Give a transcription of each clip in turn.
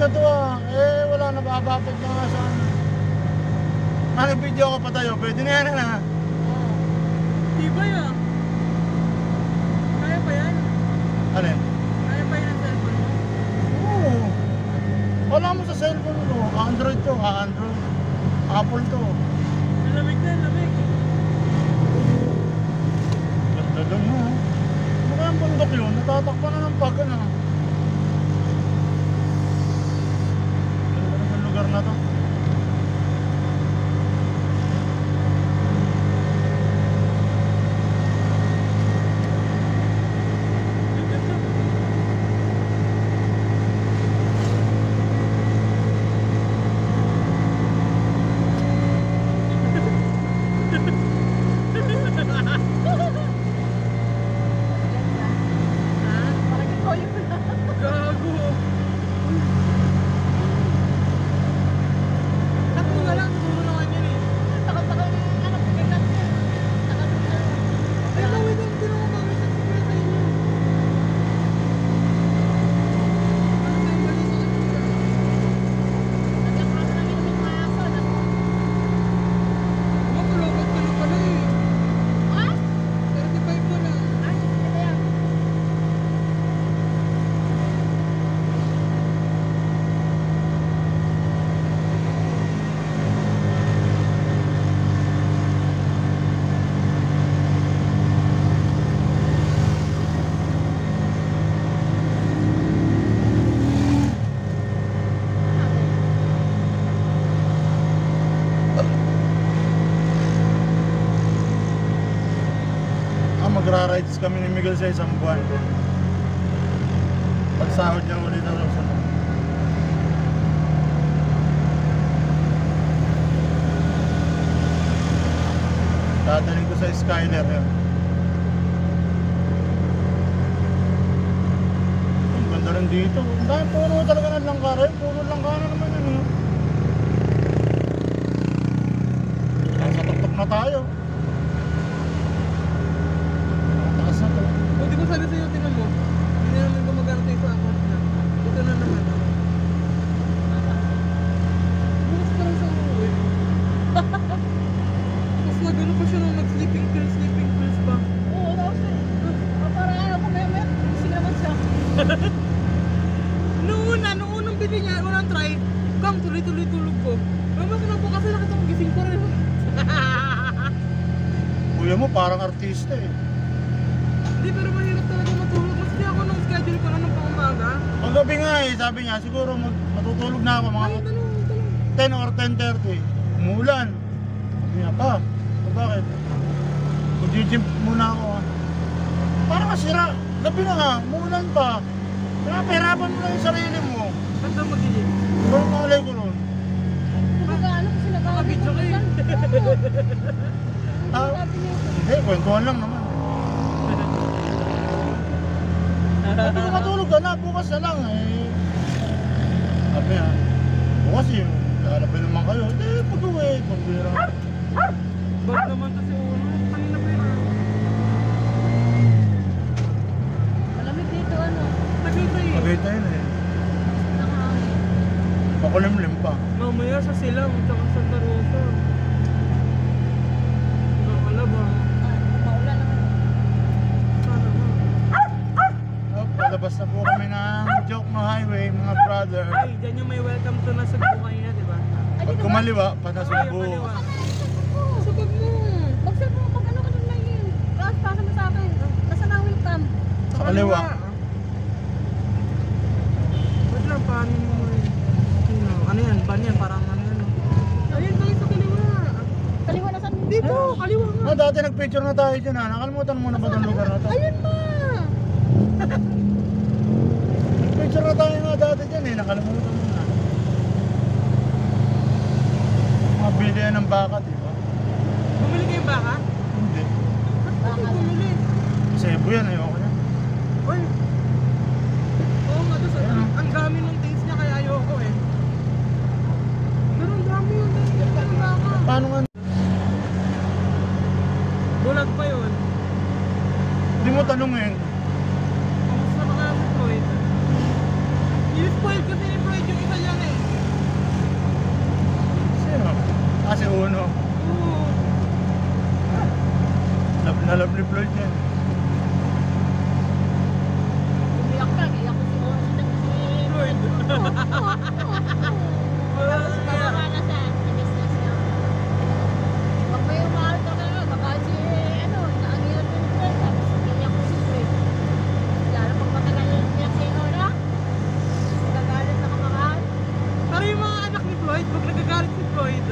na to ah. Eh, wala na babapit na nga saan. Video ko pa tayo, pwede na yan na. Diba yan? Kaya pa yan? Ano yan? Kaya pa yan ang cellphone mo? Oo. Wala mo sa cellphone mo. Android to, Android. Apple to. Lamig na, lamig. Ganda doon mo. Ano kayang bundok yun? Natatakpan na ng pagka na. Ganda naman lugar na to. Magra-rides kami ni Miguel sa isang buwan. Pagsahod niya ulit ang Rosa. Dadaling ko sa Skyler yun. Ang ganda rin dito. Dahil puno talaga ng langkara yun. Puno langkara naman yun. Sa tuktok na tayo. Buti ko sabi sa'yo, tinan mo. Hindi naman gumagarating sa account na. Ito na naman. Bukas pa lang sa uwi. Tapos nagano pa siya nung nag-sleeping pills pa. Oo, tapos parang ano, kumaya-maya, gising naman siya. Noong unang bili niya, unang try, kang tuloy-tuloy tulog ko. Mama ko na po kasi nakita ko gising pa rin. Kuya mo parang artista eh. Hindi, pero mahirap talaga matulog. Mas di ako nung schedule ko na nung pang-umaga. Ang gabi nga eh, sabi niya, siguro matutulog na ako mga Ay, tanong. 10 or 10:30. Umuulan. Sabi niya pa, bakit? Mag-gym muna ako ha. Parang masira. Gabi na nga, umuulan pa. Pinapahirapan mo lang yung sarili mo. Ba't daw mag-ilim? Pero malay ko nun. Nagkakaano kasi Nakabidyo ka eh. Hindi, kwentuhan lang naman. Sabi ko matulog ka na, bukas na lang eh. Sabi niya, bukas yung lalabay naman kayo. Hindi, pag-uwi, pag-bira. Ba't naman kasi ulo? Kanina pa yun. Malamig dito, ano. Tagaytay eh. Tagaytay na eh. Nakahangin. Makulimlim pa. Mamaya sa Silang, tsaka Santa Rosa. Nakalaba. Maulan naman. Sana nga. Palabas na po kami ng Jokno Highway, mga brother. Ay, dyan yung may welcome to na sa buhay na, di ba? Pag kumaliwa, panasumbo. Kaliwa. Sabag mo. Bakit mo, pag ano ka nung layin? Tapos pasa mo sa akin. Nasa na welcome. Sa kaliwa. Wait lang, paano mo rin? Ano yan? Ban yan? Parang ano yan? Ayun, tayo sa kaliwa. Kaliwa na saan? Dito, kaliwa nga. Ah, dati nagpicture na tayo dyan ha. Nakalimutan mo na ba itong lugar na to? Ayun ma. Nagpicture na tayo nga dati dyan eh. Nakalimutan mo na. Mga bilihan ng baka, di ba? Bumili kayong baka? Hindi. Ba't kayo bumili? Cebu yan, ayoko na. Uy. Oo nga, tapos ang dami ng taste niya kaya ayoko eh. Pero ang dami yung taste niya ng baka. Paano nga? Bulag pa yun. Hindi mo tanungin. Kamusta na kaya mo, Floyd? I-spoil kasi ni Floyd yung isa Kasi uno. Oo. Love na love ni Floyd yan. Umiyak ka, iyak ko si Orange si Floyd. Wala Tapos na bababa na sa business niya. Pag may umahal ka na, baka si, naangilan ko yung friend, tapos iyak ko si Floyd. Lalo pag matagal niya si Nora, magagalit na kamahal. Pero yung mga anak ni Floyd, pag nagagalit si Floyd,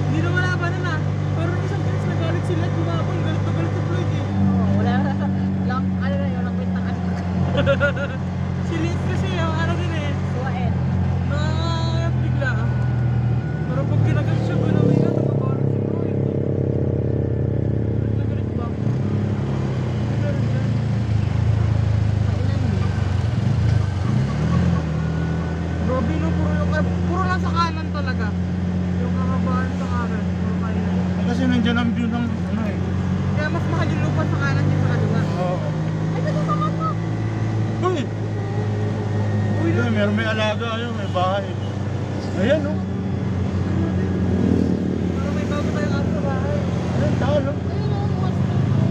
hindi na malaban na. Pero nung isang beses nagalit sila, tumapang galit na galit si Floyd eh. Wala lang, ano na yun, ang kwentang anak. Si Liz kasi, ano din eh, Suwain. nakakayat bigla. Pero pag kinagat siya, gano'n yan, nagagalit si Floyd. Galit na galit ba? Galit yan. Kailan mo? Grabe no, puro lang sa kanan talaga. Yung kakabahan sa kanan, puro kanan. Kasi nandiyan ang view ng ano eh. Kaya mas mahal yung lupa sa kanan yung sa kaliwa. Oo. Ay, natutukan mo. Uy! Uy, Uy, may alaga ayun, may bahay. Ayan oh. parang may bago tayong aso sa bahay. Ayan, talo. Ayun ang monster ko.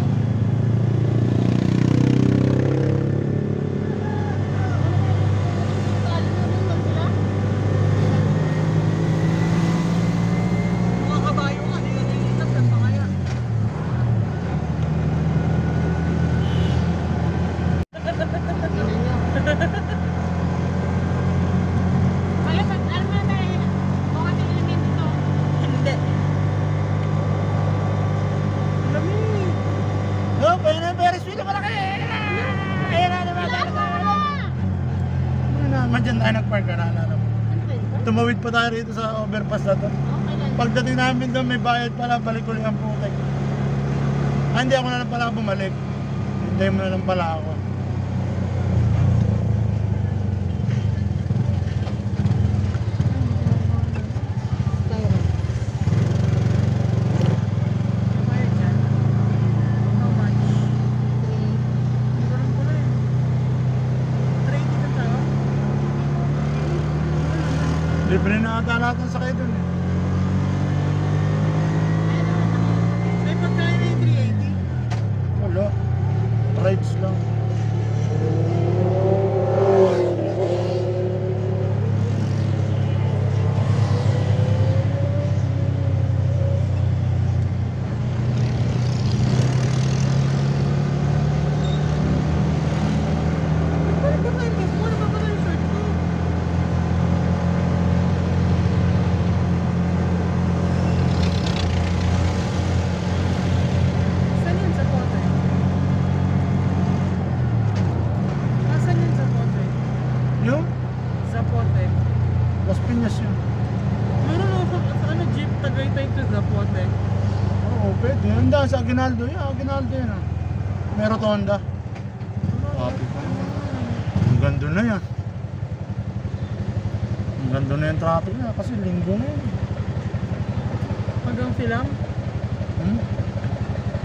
Talo na rin lang sila. Mga kabayo nga, hindi na nilitas, saan pa kaya? Tingnan nyo. Kaya sa, alam mo na tayo, kung ating elemento to. Hindi. Lamig. Oh, pwede na yung Ferris wheel na malaki. Ayan na naman. Ano naman dyan tayo nagpark ka na. Ano kayo? Tumawid pa tayo rito sa overpass na to. Okay lang. Pagdating namin doon, may bayad pala, balik ulit ang putek. Ah, hindi ako na lang pala bumalik. Hintay mo na lang pala ako. Bayad yan. How much? Hindi ko rin pala eh. 380 ka tayo? Libre na ata lahat ng sakay doon eh. May pagkain na yung 380? Wala. Rides lang. Ano ba kayo guys mo? Ano ba pala yung shirt ko? Saan yun sa pote? Asan yun sa pote? Yung? Sa pote. Las Piñas yun. Meron ako sa ano jeep Tagaytay to Zapote. Oo, pwede. Handa sa Aguinaldo. Yeah, Aguinaldo yun ah. May rotonda. Happy pa. Ang ganda na yan. Ang ganda na yung traffic na kasi linggo na yun. Hanggang silang? Hmm?